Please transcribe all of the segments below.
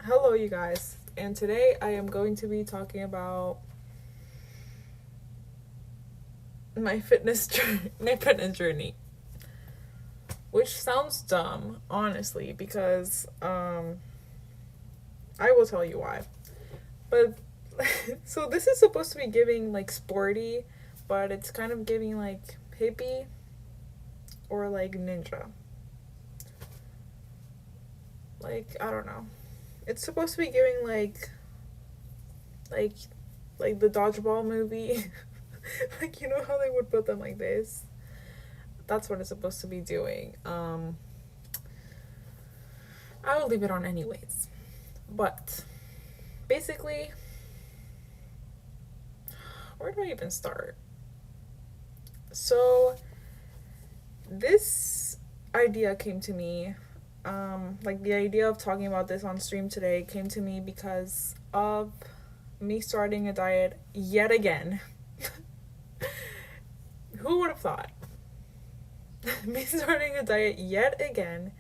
Hello, you guys, and today I am going to be talking about my fitness journey, which sounds dumb, honestly, because I will tell you why. But so this is supposed to be giving like sporty, but it's kind of giving like hippie or like ninja. Like I don't know. It's supposed to be giving like like the dodgeball movie. Like you know how they would put them like this. That's what it's supposed to be doing. I will leave it on anyways. But basically, where do I even start? So this idea came to me. Like the idea of talking about this on stream today came to me because of me starting a diet yet again. Who would have thought? Me starting a diet yet again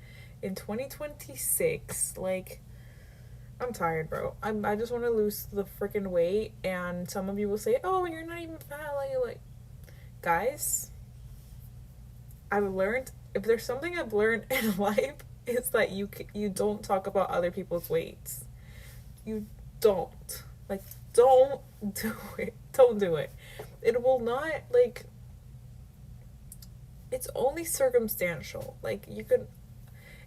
in 2026. Like, I'm tired, bro. I just want to lose the freaking weight. And some of you will say, oh, you're not even fat. Like, guys, I've learned, if there's something I've learned in life, it's that you don't talk about other people's weights. You don't. Like, don't do it. Don't do it. It will not, like, it's only circumstantial. Like, you could,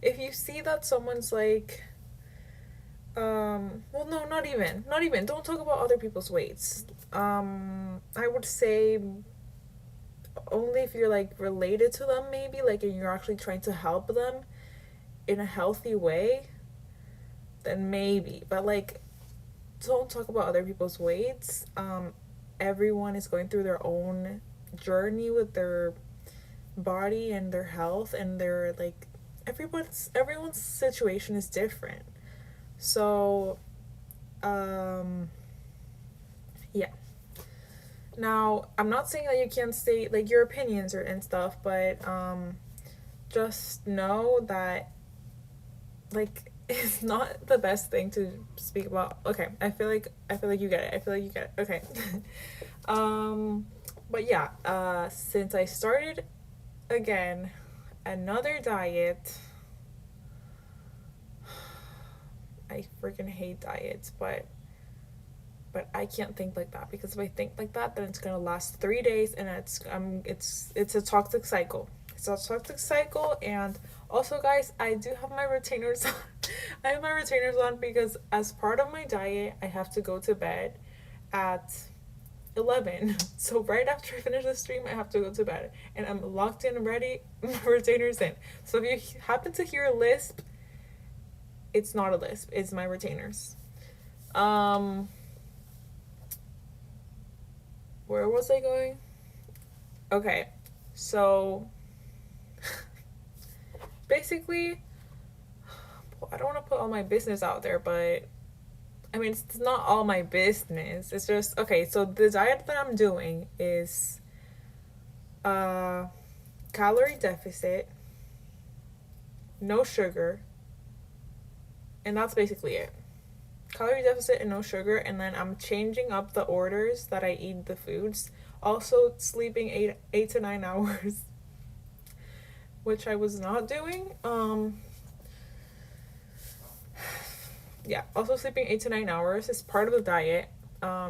if you see that someone's like, well, no, not even, don't talk about other people's weights. I would say only if you're like related to them, maybe, like, and you're actually trying to help them in a healthy way, then maybe. But like, don't talk about other people's weights. Everyone is going through their own journey with their body and their health, and their like, everyone's situation is different. So, yeah. Now, I'm not saying that you can't state like your opinions or and stuff, but just know that like it's not the best thing to speak about. Okay, I feel like you get it. I feel like you get it. Okay. um but yeah, since I started again another diet, I freaking hate diets, but I can't think like that, because if I think like that, then it's gonna last 3 days, and it's a toxic cycle. It's a toxic cycle, and also, guys, I do have my retainers on. I have my retainers on because as part of my diet, I have to go to bed at 11. So right after I finish the stream, I have to go to bed, and I'm locked in and ready. My retainers in. So if you happen to hear a lisp, it's not a lisp. It's my retainers. Um, where was I going? Okay, so basically, I don't want to put all my business out there, but I mean, it's not all my business. It's just, okay, so the diet that I'm doing is uh, calorie deficit, no sugar, and that's basically it. Calorie deficit and no sugar, and then I'm changing up the orders that I eat the foods. Also, sleeping eight to 9 hours, which I was not doing. Yeah, also sleeping 8 to 9 hours is part of the diet,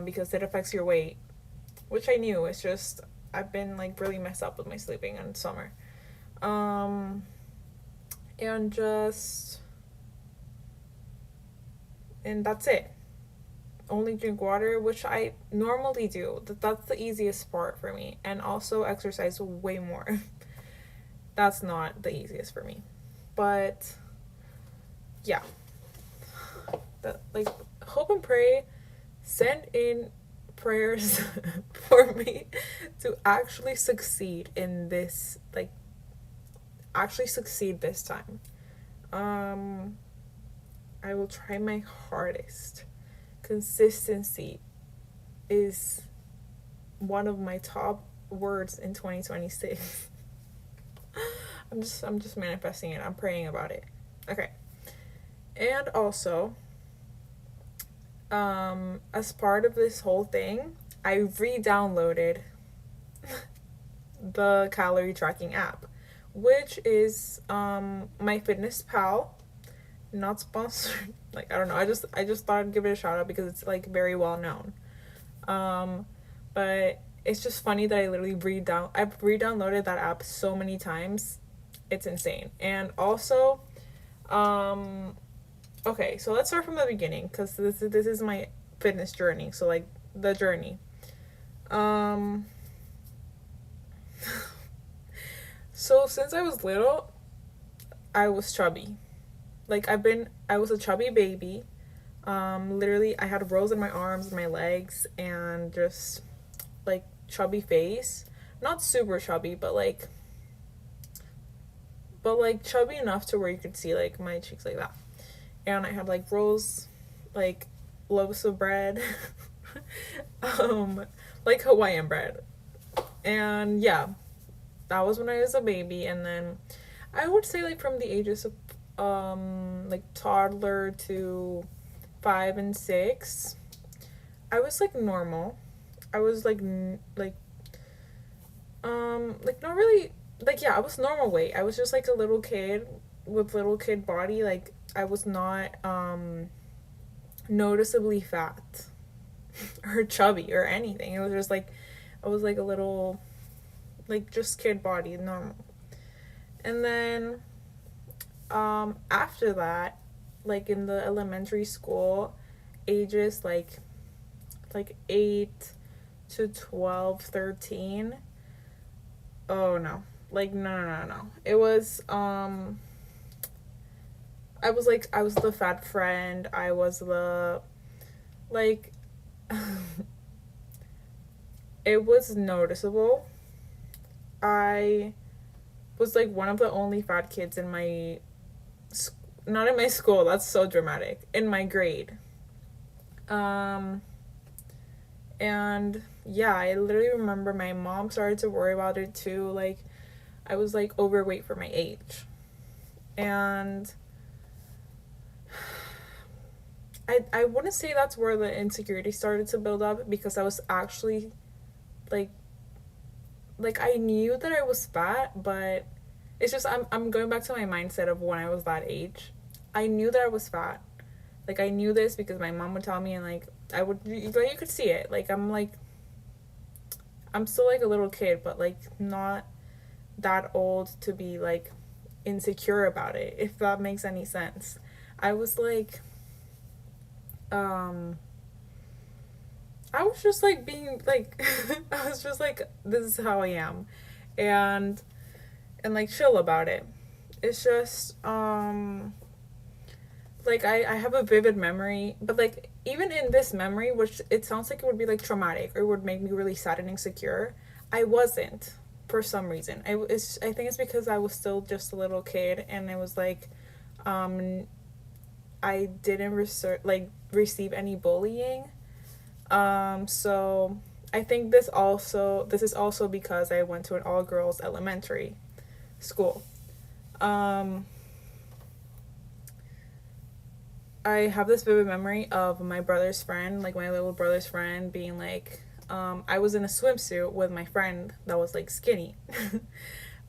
because it affects your weight, which I knew. It's just I've been like really messed up with my sleeping in summer, um, and just and that's it. Only drink water, which I normally do. That's the easiest part for me, and also exercise way more. That's not the easiest for me, but yeah, that like, hope and pray, send in prayers for me to actually succeed in this, like actually succeed this time. um I will try my hardest. Consistency is one of my top words in 2026. I'm just manifesting it. I'm praying about it. Okay. And also, as part of this whole thing, I re-downloaded the calorie tracking app, which is my Fitness Pal. Not sponsored. Like, I don't know. I just thought I'd give it a shout out because it's like very well known. Um, but it's just funny that I've re-downloaded that app so many times. It's insane. And also, um, okay, so let's start from the beginning because this is my fitness journey. So like the journey. Um, so since I was little, I was chubby. Like I was a chubby baby. Literally, I had rolls in my arms and my legs, and just like chubby face. Not super chubby, but like chubby enough to where you could see like my cheeks like that. And I had like rolls, like loaves of bread, um, like Hawaiian bread. And yeah, that was when I was a baby. And then I would say like from the ages of like toddler to 5 and 6, I was like normal. I was like not really, like, yeah, I was normal weight. I was just like a little kid with little kid body. Like I was not noticeably fat or chubby or anything. It was just like I was like a little, like, just kid body, normal. And then after that, like in the elementary school ages, like 8 to 12, 13. Oh no. Like no no no no. It was I was the fat friend. I was the, like, it was noticeable. I was like one of the only fat kids in my not in my school. That's so dramatic. In my grade. Um and yeah, I literally remember my mom started to worry about it too. Like I was like overweight for my age. And I wouldn't say that's where the insecurity started to build up, because I was actually like I knew that I was fat, but it's just I'm going back to my mindset of when I was that age. I knew that I was fat. Like I knew this because my mom would tell me, and like you could see it. Like I'm still like a little kid, but like not that old to be like insecure about it, if that makes any sense. I was like um I was just like being like I was just like, this is how I am. And like chill about it. It's just like I have a vivid memory, but like even in this memory, which it sounds like it would be like traumatic or would make me really sad and insecure, I wasn't, for some reason. I think it's because I was still just a little kid, and it was like um I didn't receive any bullying. So I think this is also because I went to an all girls elementary school. Um, I have this vivid memory of my brother's friend, like my little brother's friend, being like, I was in a swimsuit with my friend that was like skinny,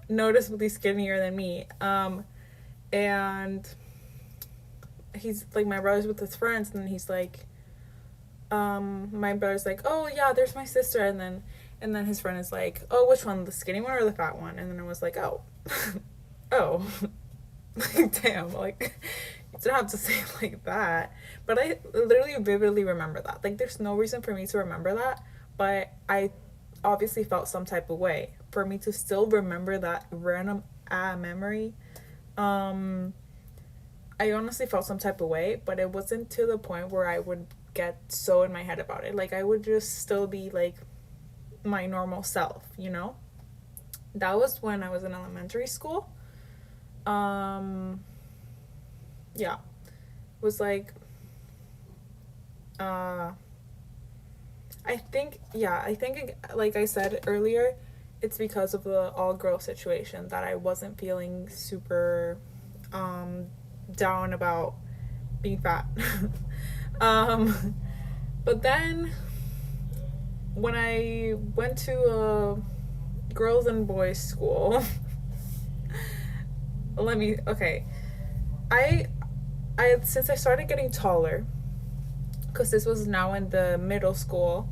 noticeably skinnier than me. And he's like, my brother's with his friends, and he's like, my brother's like, oh yeah, there's my sister, and then his friend is like, oh, which one, the skinny one or the fat one? And then I was like, oh, oh, like damn, like you didn't have to say it like that. But I literally vividly remember that. Like there's no reason for me to remember that, but I obviously felt some type of way for me to still remember that random memory. Um, I honestly felt some type of way, but it wasn't to the point where I would get so in my head about it. Like I would just still be like my normal self, you know? That was when I was in elementary school. Um yeah. It was like uh I think like I said earlier, it's because of the all girl situation that I wasn't feeling super um down about being fat. um But then when I went to a girls and boys school, okay. I since I started getting taller, because this was now in the middle school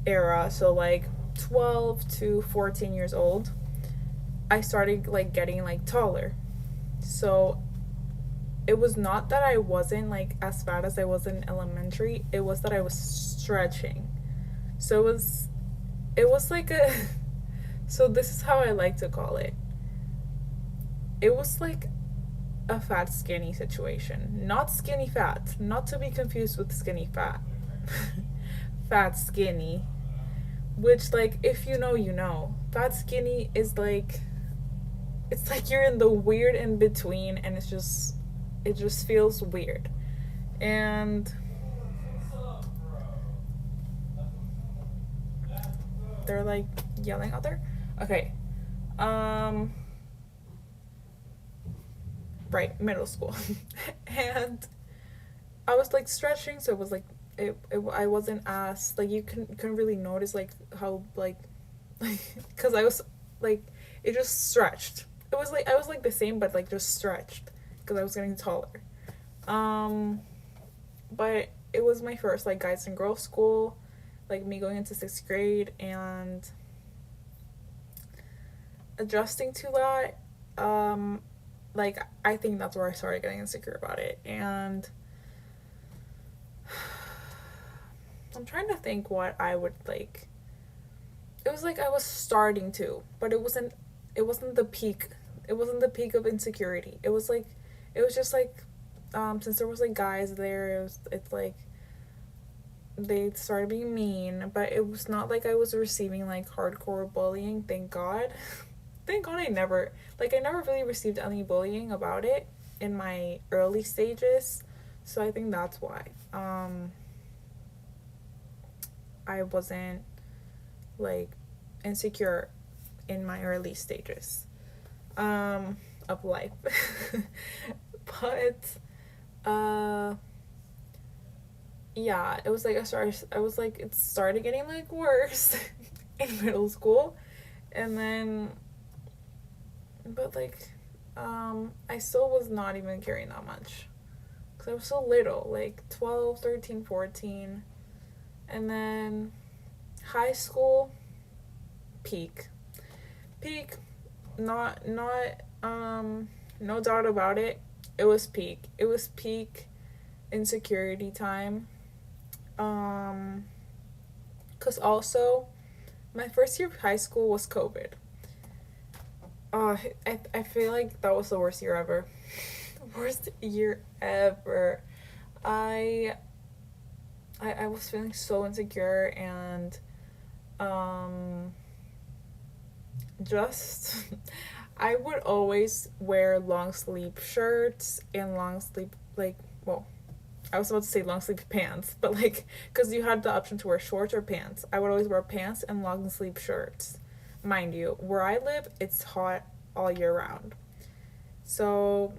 era, so like 12 to 14 years old, I started like getting like taller. So it was not that I wasn't like as fat as I was in elementary, it was that I was stretching. So it was like a so this is how I like to call it. It was like a fat skinny situation. Not skinny fat, not to be confused with skinny fat. Fat skinny, which like if you know, you know. Fat skinny is like it's like you're in the weird in between, and it just feels weird. And they're like yelling out there. Okay. Um right, middle school. And I was like stretching, so it was like I wasn't as like you couldn't really notice like how like because I was like it just stretched. It was like I was like the same, but like just stretched because I was getting taller. Um, but it was my first like guys and girls school, like me going into sixth grade and adjusting to that. Like I think that's where I started getting insecure about it, and I'm trying to think what I would like. It was like I was starting to, but it wasn't the peak. It wasn't the peak of insecurity. It was like it was just like since there was like guys there, it's like they started being mean, but it was not like I was receiving like hardcore bullying, thank God. Thank God I never really received any bullying about it in my early stages. So I think that's why. I wasn't like insecure in my early stages of life. But uh yeah, it was like I was like it started getting like worse in middle school, and then but like I still was not even caring that much because I was so little, like 12, 13, 14. And then high school, peak. Peak, not no doubt about it. It was peak. It was peak insecurity time. Um cuz also my first year of high school was COVID. I feel like that was the worst year ever. Worst year ever. I I was feeling so insecure, and um just I would always wear long sleeve shirts and long sleeve like well I was about to say long sleeve pants, but like because you had the option to wear shorts or pants. I would always wear pants and long sleeve shirts. Mind you, where I live, it's hot all year round. So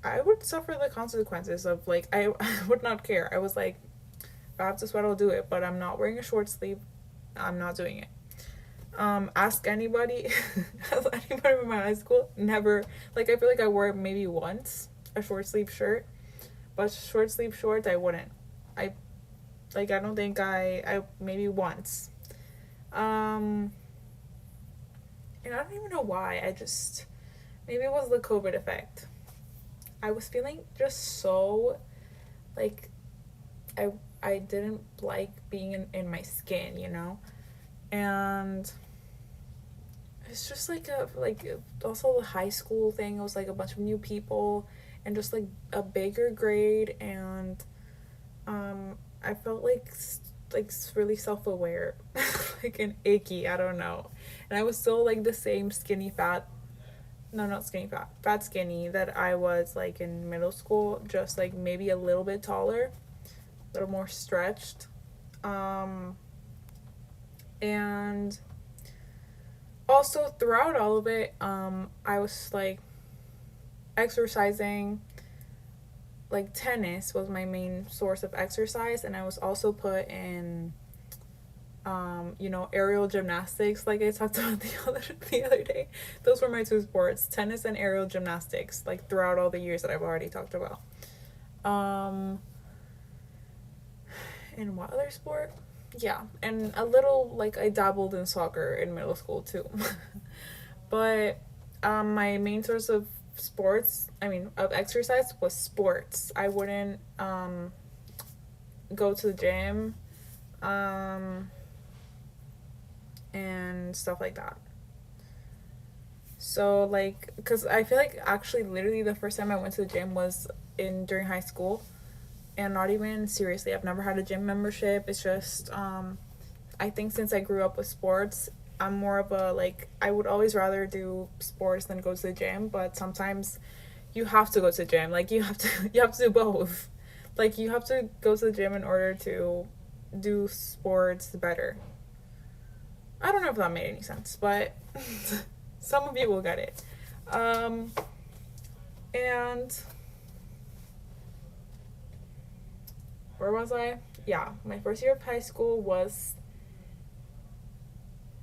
I would suffer the consequences of like I would not care. I was like, if I have to sweat, I'll do it, but I'm not wearing a short sleeve. I'm not doing it. Ask anybody, ask anybody from my high school. Never, like, I feel like I wore it maybe once a short sleeve shirt, but short sleeve shorts I wouldn't. I like I don't think I maybe once. Um, and I don't even know why. I just maybe it was the COVID effect. I was feeling just so like I I didn't like being in my skin, you know, and it's just like a like also the high school thing. It was like a bunch of new people and just like a bigger grade, and I felt like really self-aware like an icky, I don't know, and I was still like the same skinny fat, no, not skinny fat, fat skinny that I was like in middle school, just like maybe a little bit taller, a little more stretched. um and also throughout all of it, I was like exercising, like tennis was my main source of exercise, and I was also put in aerial gymnastics, like I talked about the other day. Those were my two sports, tennis and aerial gymnastics, like throughout all the years that I've already talked about. Um, and what other sport? Yeah, and a little, like, I dabbled in soccer in middle school too. But my main source of of exercise was sports. I wouldn't go to the gym um, and stuff like that. So, like, because I feel like actually, literally, the first time I went to the gym was in during high school, and not even seriously. I've never had a gym membership. It's just, I think since I grew up with sports, I'm more of a, like, I would always rather do sports than go to the gym. But sometimes you have to go to the gym. Like, you have to you have to do both. Like, you have to go to the gym in order to do sports better. I don't know if that made any sense, but some of you will get it. Um, and where was I? Yeah, my first year of high school was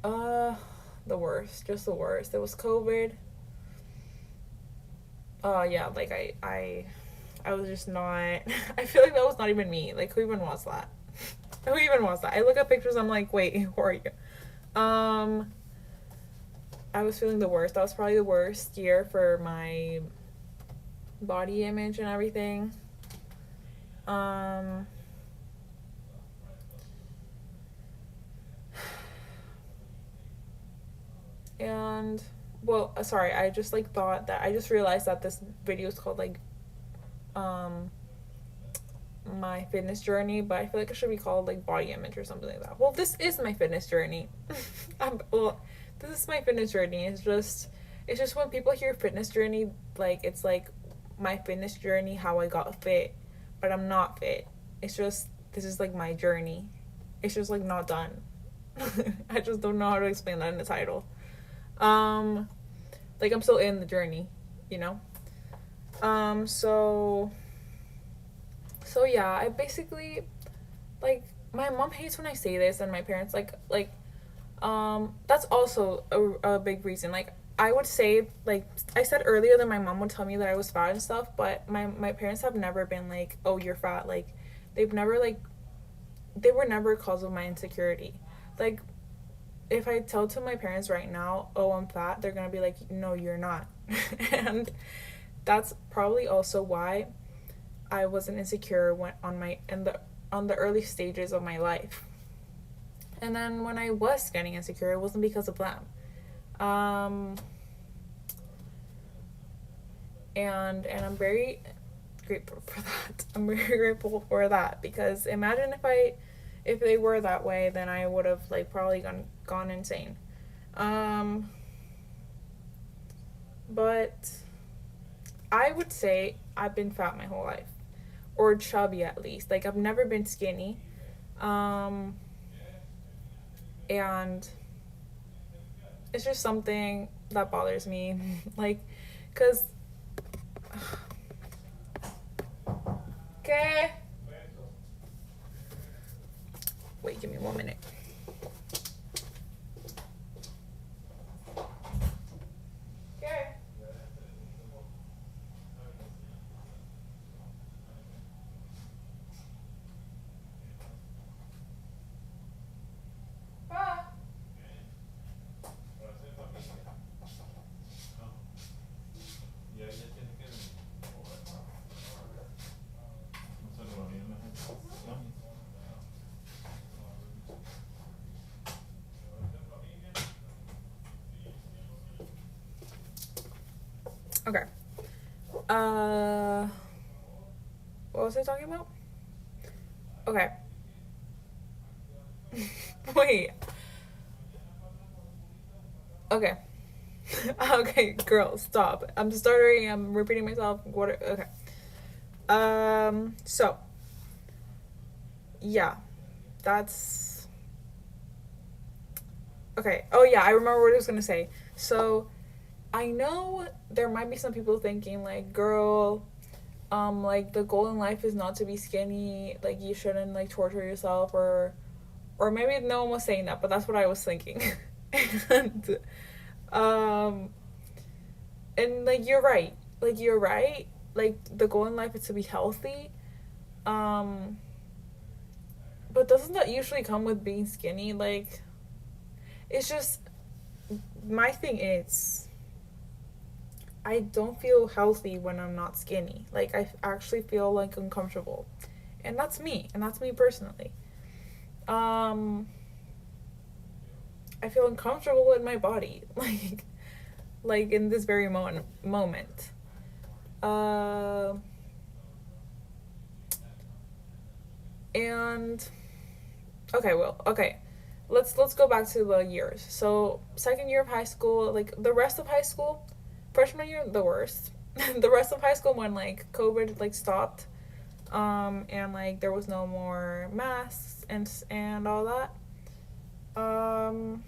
uh the worst, just the worst. It was COVID. Yeah, like I was just not I feel like that was not even me. Like, who even was that? Who even was that? I look at pictures, I'm like, wait, who are you? I was feeling the worst. That was probably the worst year for my body image and everything. Um and well, sorry, I just like thought that I just realized that this video is called like um my fitness journey, but I feel like it should be called like body image or something like that. Well, this is my fitness journey. Well, this is my fitness journey. It's just when people hear fitness journey, like it's like my fitness journey, how I got fit, but I'm not fit. It's just this is like my journey. It's just like not done. I just don't know how to explain that in the title. Um, like I'm still in the journey, you know. Um, so so yeah, I basically like my mom hates when I say this, and my parents that's also a big reason. Like I would say, like I said earlier, that my mom would tell me that I was fat and stuff, but my parents have never been like, oh, you're fat. Like they've never like they were never cause of my insecurity. Like if I tell to my parents right now, oh, I'm fat, they're gonna be like, no, you're not. And that's probably also why I wasn't insecure when on the early stages of my life. And then when I was getting insecure, it wasn't because of them. Um, and I'm very grateful for that. I'm very grateful for that, because imagine if they were that way, then I would have like probably gone insane. Um, but I would say I've been fat my whole life, or chubby at least. Like I've never been skinny. Um, and it's just something that bothers me. Like, cause okay. Wait, give me 1 minute. Okay. Pa. Okay. Uh, what was I talking about? Okay. Wait. Okay. Okay, girl, stop. I'm stuttering. I'm repeating myself. What? Okay. So yeah, that's okay. Oh yeah, I remember what I was gonna say. So I know there might be some people thinking like, girl, Like the goal in life is not to be skinny. Like you shouldn't like torture yourself, or maybe no one was saying that, but that's what I was thinking. and um and like you're right. Like you're right. Like the goal in life is to be healthy. Um but doesn't that usually come with being skinny? Like it's just my thing is I don't feel healthy when I'm not skinny. Like I actually feel like uncomfortable. And that's me. And that's me personally. Um I feel uncomfortable in my body. Like in this very moment. Uh and okay. Let's go back to the years. So second year of high school, like the rest of high school, freshman year the worst. The rest of high school when like COVID like stopped, and like there was no more masks and all that. Um,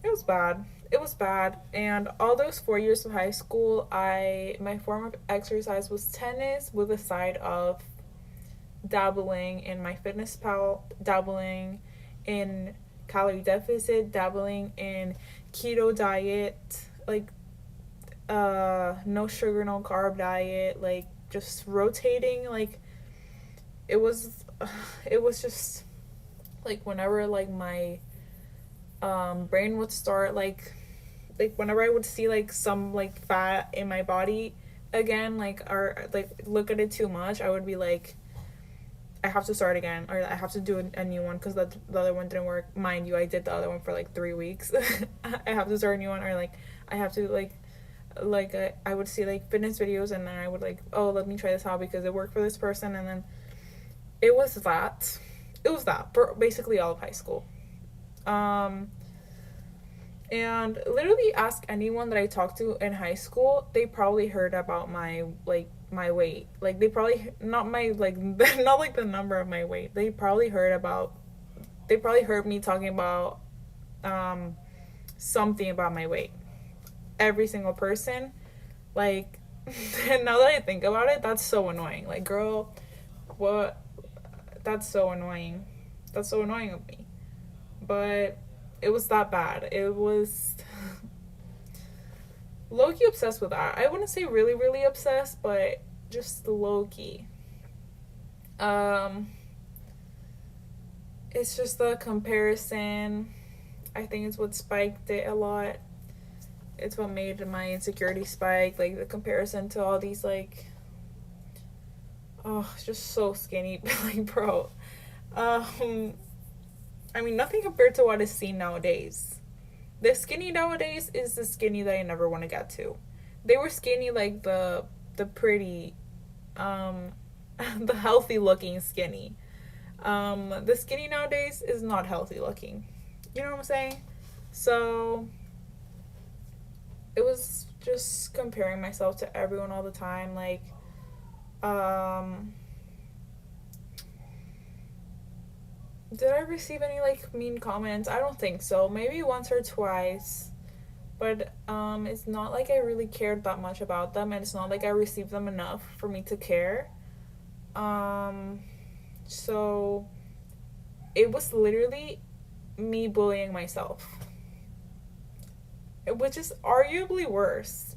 it was bad. It was bad, and all those 4 years of high school, I my form of exercise was tennis with a side of dabbling in my fitness pal, dabbling in calorie deficit, dabbling in keto diet, like no sugar, no carb diet, like just rotating. Like it was it was just like whenever like my brain would start like whenever I would see like some like fat in my body again, like or like look at it too much, I would be like I have to start again, or I have to do a new one because the other one didn't work. Mind you, I did the other one for like 3 weeks. I have to start a new one, or like I have to I would see like fitness videos, and then I would like, oh, let me try this out because it worked for this person, and then it was that, it was that for basically all of high school. Um, and literally ask anyone that I talked to in high school, they probably heard about my weight. Like they probably not my like not like the number of my weight. They probably heard me talking about um something about my weight. Every single person. Like now that I think about it, that's so annoying. Like girl, what that's so annoying. That's so annoying of me. But it was that bad. It was low key obsessed with that. I wouldn't say really, really obsessed, but just low key. Um, it's just the comparison. I think it's what spiked it a lot. It's what made my insecurity spike. Like the comparison to all these like, oh, it's just so skinny. Like bro, um, I mean nothing compared to what is seen nowadays. The skinny nowadays is the skinny that I never want to get to. They were skinny like the pretty, um, the healthy looking skinny. The skinny nowadays is not healthy looking. You know what I'm saying? So it was just comparing myself to everyone all the time. Like, um, did I receive any like mean comments? I don't think so. Maybe once or twice. But it's not like I really cared that much about them, and it's not like I received them enough for me to care. Um, so it was literally me bullying myself, which is arguably worse.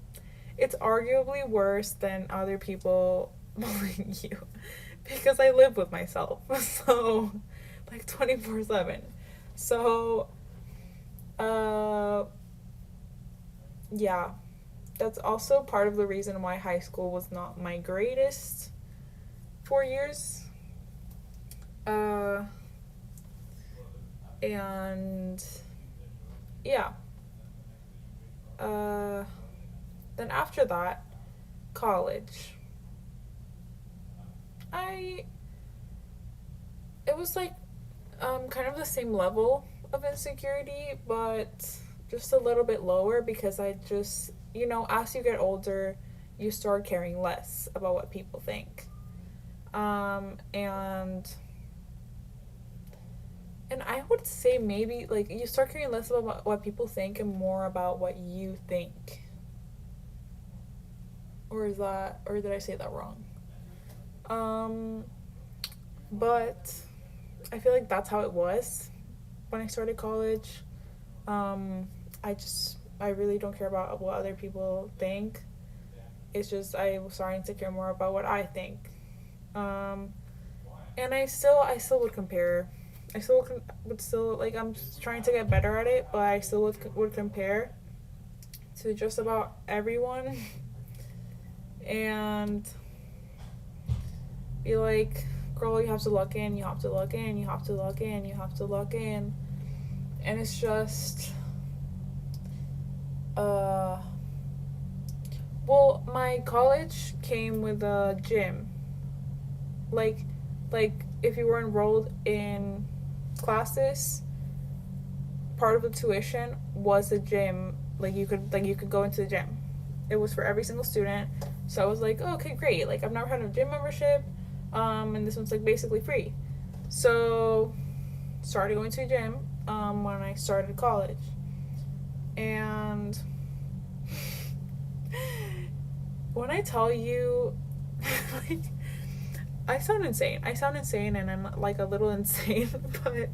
It's arguably worse than other people bullying you because I live with myself. So, like 24/7. So, uh, yeah, that's also part of the reason why high school was not my greatest 4 years. Uh, and yeah. Uh, then after that, college. I it was like kind of the same level of insecurity, but just a little bit lower because I just, as you get older, you start caring less about what people think. And I would say maybe like you start caring less about what people think and more about what you think. or did I say that wrong? Um, but I feel like that's how it was when I started college. Um, I really don't care about what other people think. It's just I was starting to care more about what I think. Um, and I still would compare. I still would still like I'm trying to get better at it, but I still would compare to just about everyone and be like, girl, you have to look in, you have to look in, you have to look in, you have to look in. And it's just uh well, my college came with a gym. Like if you were enrolled in classes, part of the tuition was a gym. Like you could go into the gym. It was for every single student. So I was like, oh, okay, great. Like I've never had a gym membership, and this one's like basically free. So started going to a gym when I started college, and when I tell you, like, I sound insane. I sound insane, and I'm like a little insane, but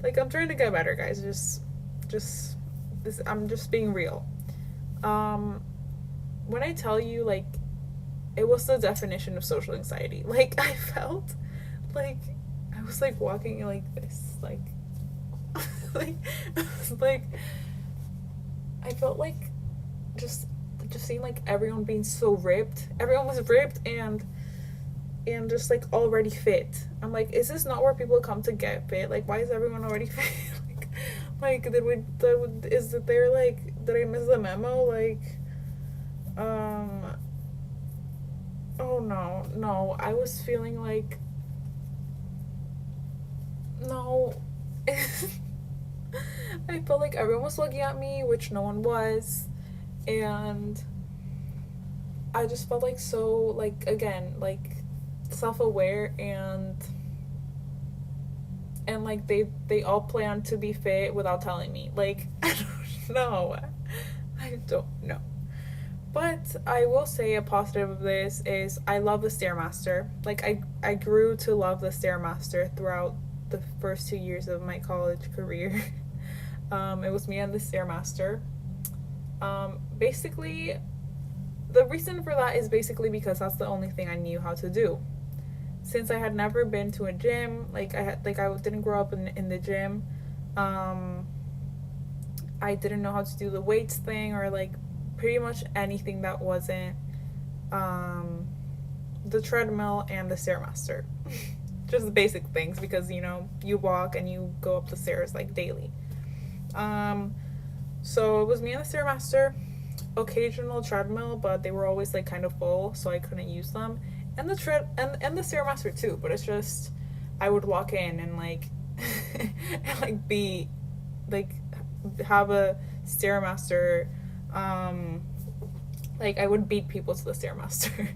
like I'm trying to get better, guys. Just this. I'm just being real. Um, when I tell you, like, it was the definition of social anxiety. Like I felt like I was like walking like this, like, like, like I felt like just just seeing like everyone being so ripped. Everyone was ripped and just like already fit. I'm like, is this not where people come to get fit? Like, why is everyone already fit? like, is it there? Like, did I miss the memo? Like, um, oh no, no, I was feeling like, no. I felt like everyone was looking at me, which no one was, and I just felt like so, like, again, like self-aware and like they all plan to be fit without telling me. Like I don't know. I don't know. But I will say a positive of this is I love the Stairmaster. Like I grew to love the Stairmaster throughout the first 2 years of my college career. It was me and the Stairmaster. Basically, the reason for that is basically because that's the only thing I knew how to do. Since I had never been to a gym, I didn't grow up in the gym. Um, I didn't know how to do the weights thing or like pretty much anything that wasn't the treadmill and the stairmaster. Just the basic things because you walk and you go up the stairs like daily. Um, so it was me and the stairmaster, occasional treadmill, but they were always like kind of full, so I couldn't use them. And the stairmaster too, but it's just I would walk in and like and like be like have a stairmaster. Like I would beat people to the stairmaster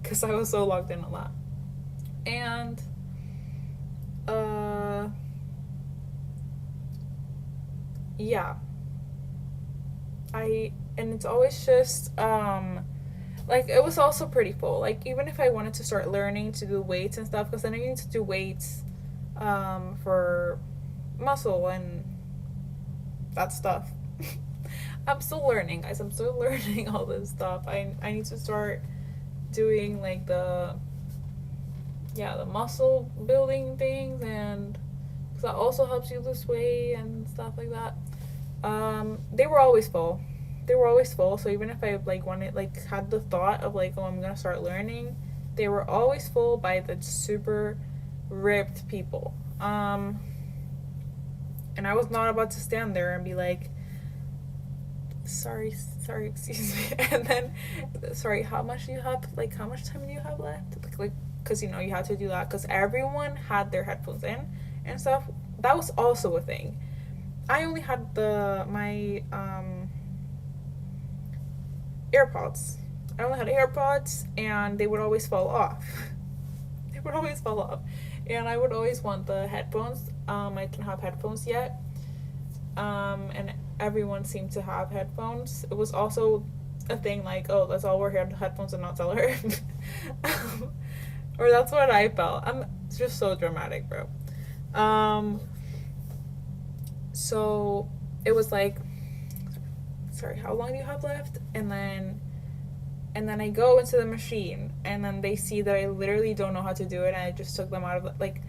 because I was so logged in a lot. And uh yeah, and it's always just like it was also pretty full. Like even if I wanted to start learning to do weights and stuff, because then I need to do weights for muscle and that stuff. I'm still learning, guys. I'm still learning all this stuff. I need to start doing like the muscle building things, and because that also helps you lose weight and stuff like that. They were always full. They were always full. So even if I like wanted like had the thought of like, oh, I'm gonna start learning, they were always full by the super ripped people. And I was not about to stand there and be like, sorry, excuse me, and then, sorry, how much do you have? Like, how much time do you have left? Like, because you had to do that because everyone had their headphones in and stuff. That was also a thing. I only had my AirPods. I only had AirPods, and they would always fall off. They would always fall off, and I would always want the headphones. I didn't have headphones yet, and everyone seemed to have headphones. It was also a thing like, oh, let's all wear headphones and not tell her. Or that's what I felt. I'm just so dramatic, bro. Um, so it was like, sorry, how long do you have left? And then I go into the machine, and then they see that I literally don't know how to do it, and I just took them out of like.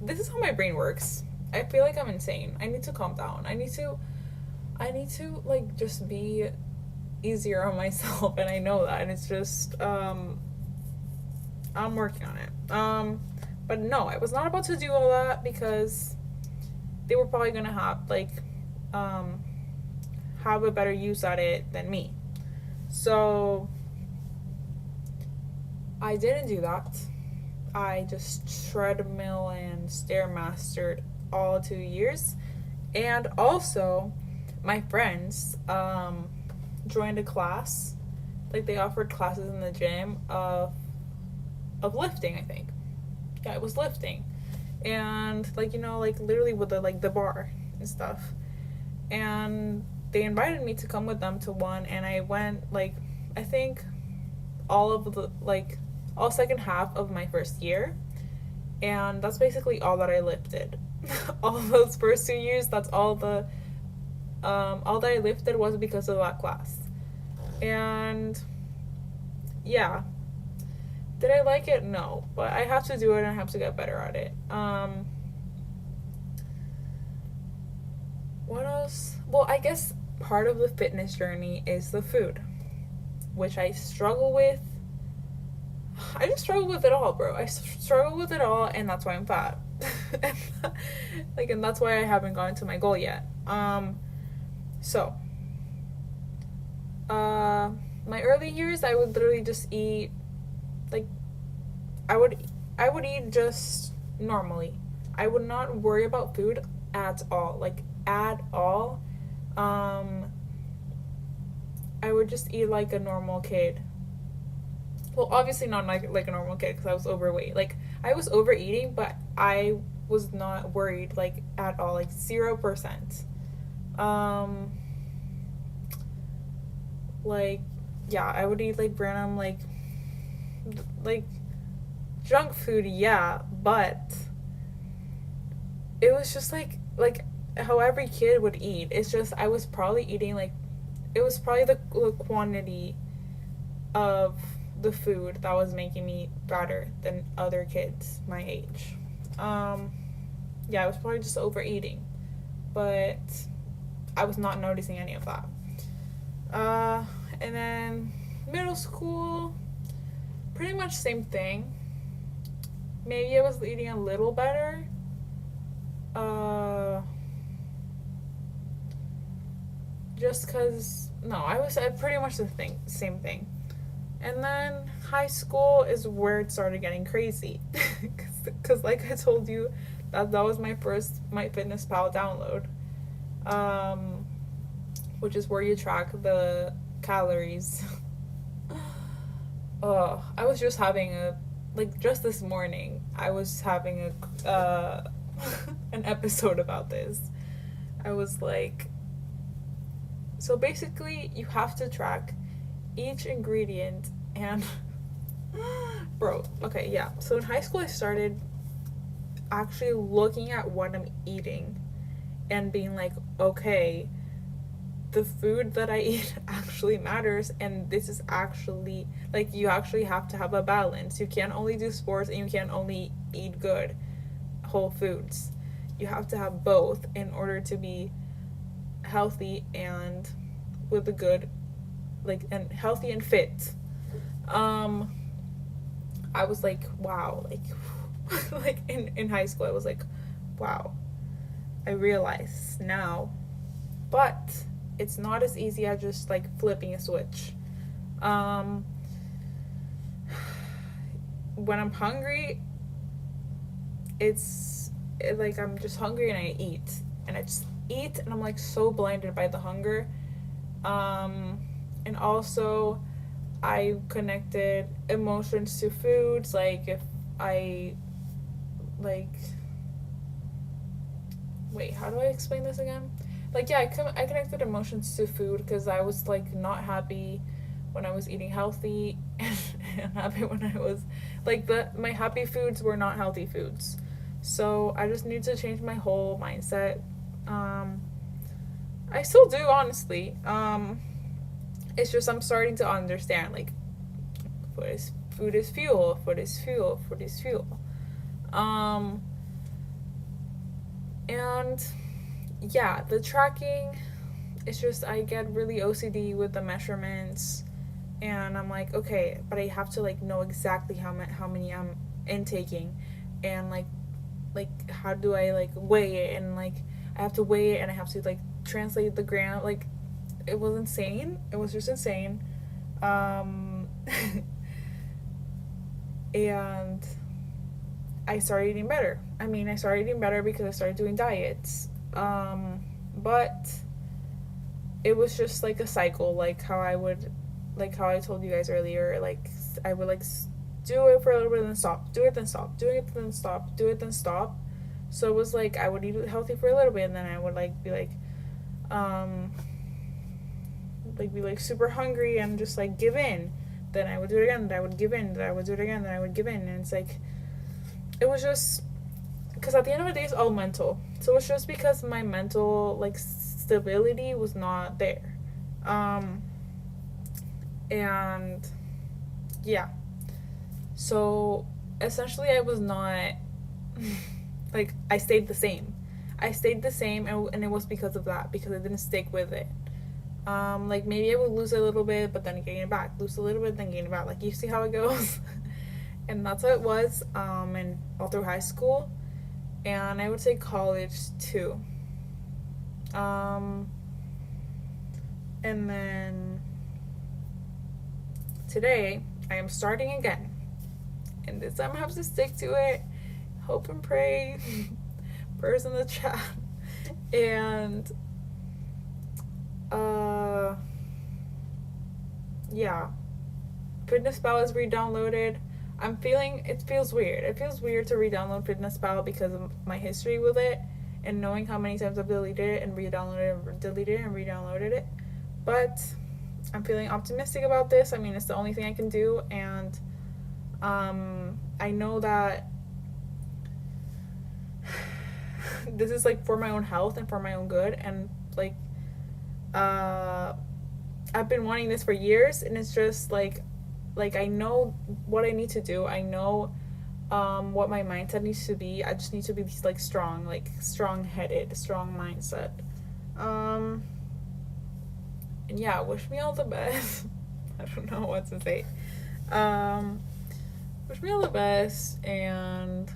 This is how my brain works. I feel like I'm insane. I need to calm down. I need to like just be easier on myself, and I know that, and it's just I'm working on it. But no, I was not about to do all that because they were probably gonna um have a better use at it than me. So I didn't do that. I just treadmill and stairmastered all 2 years, and also my friends joined a class. Like they offered classes in the gym of lifting. I think, yeah, it was lifting, and like like literally with the bar and stuff. And they invited me to come with them to one, and I went like I think all of the all second half of my first year, and that's basically all that I lifted. All those first 2 years, that's all that I lifted was because of that class. And yeah, did I like it? No, but I have to do it and I have to get better at it. What else? Well, I guess part of the fitness journey is the food, which I struggle with. I just struggle with it all, bro. I struggle with it all, and that's why I'm fat. And that's why I haven't gotten to my goal yet. So, my early years, I would literally just eat, like, I would eat just normally. I would not worry about food at all, like, at all. I would just eat like a normal kid. Well, obviously not like a normal kid because I was overweight. Like, I was overeating, but I was not worried, like, at all, like 0%. Like, yeah, I would eat like random like junk food, yeah, but it was just like how every kid would eat. It's just I was probably eating like it was probably the quantity of the food that was making me fatter than other kids my age. Yeah, I was probably just overeating, but I was not noticing any of that. And then middle school, pretty much same thing. Maybe I was eating a little better. Just because, no, I was pretty much same thing. And then high school is where it started getting crazy. Because like I told you, that was my first MyFitnessPal download. Which is where you track the calories. Oh, I was just having just this morning, I was having an episode about this. I was like, so basically you have to track each ingredient and bro, okay, yeah. So in high school I started actually looking at what I'm eating and being like, okay, the food that I eat actually matters, and this is actually like you actually have to have a balance. You can't only do sports and you can't only eat good whole foods. You have to have both in order to be healthy and with a good and healthy and fit. I was like, wow, like in high school I was like, wow, I realize now, but it's not as easy as just like flipping a switch. When I'm hungry, like I'm just hungry and I eat and I'm like so blinded by the hunger. And also I connected emotions to foods. Like if I wait, how do I explain this again? Like, yeah, I connected emotions to food because I was like not happy when I was eating healthy and happy when I was like my happy foods were not healthy foods. So I just need to change my whole mindset. Um, I still do, honestly. It's just I'm starting to understand like food is fuel, food is fuel, food is fuel. Um, and yeah, the tracking, it's just I get really OCD with the measurements, and I'm like, okay, but I have to like know exactly how many I'm intaking, and like how do I like weigh it, and like I have to weigh it and I have to like translate the gram. Like it was insane. It was just insane. Um, and I started eating better. I mean, I started eating better because I started doing diets. But it was just like a cycle, like how I told you guys earlier. Like I would like do it for a little bit and then stop, do it then stop, do it then stop, do it then stop. So it was like I would eat healthy for a little bit and then I would um, be like super hungry and just like give in. Then I would do it again. Then I would give in. Then I would do it again. Then I would give in. And it's like it was just because at the end of the day, it's all mental. So it's just because my mental like stability was not there, um, and yeah. So essentially, I was not like I stayed the same. I stayed the same, and it was because of that because I didn't stick with it. Like maybe I would lose a little bit, but then gain it back. Lose a little bit, then gain it back. Like you see how it goes, and that's how it was. And all through high school, and I would say college too. Um, and then today I am starting again, and this time I have to stick to it. Hope and pray, prayers in the chat, and uh, yeah, Fitness Pal is re-downloaded. I'm feeling it feels weird. It feels weird to re-download Fitness Pal because of my history with it and knowing how many times I've deleted it and re-downloaded it and deleted it and re-downloaded it. But I'm feeling optimistic about this. I mean, it's the only thing I can do, and I know that this is like for my own health and for my own good, and like uh, I've been wanting this for years, and it's just like I know what I need to do. I know what my mindset needs to be. I just need to be like strong headed, strong mindset. Um, and yeah, wish me all the best. I don't know what to say. Um, wish me all the best, and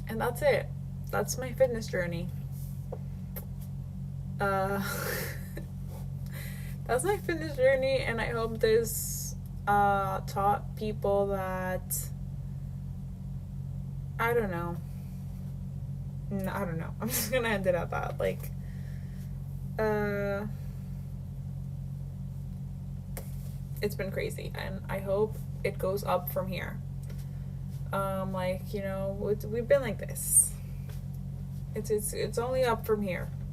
that's it. That's my fitness journey. Uh, that's my fitness journey, and I hope this taught people that I don't know. No, I don't know. I'm just gonna end it at that. Like, uh, it's been crazy, and I hope it goes up from here. Like we've been like this. It's only up from here.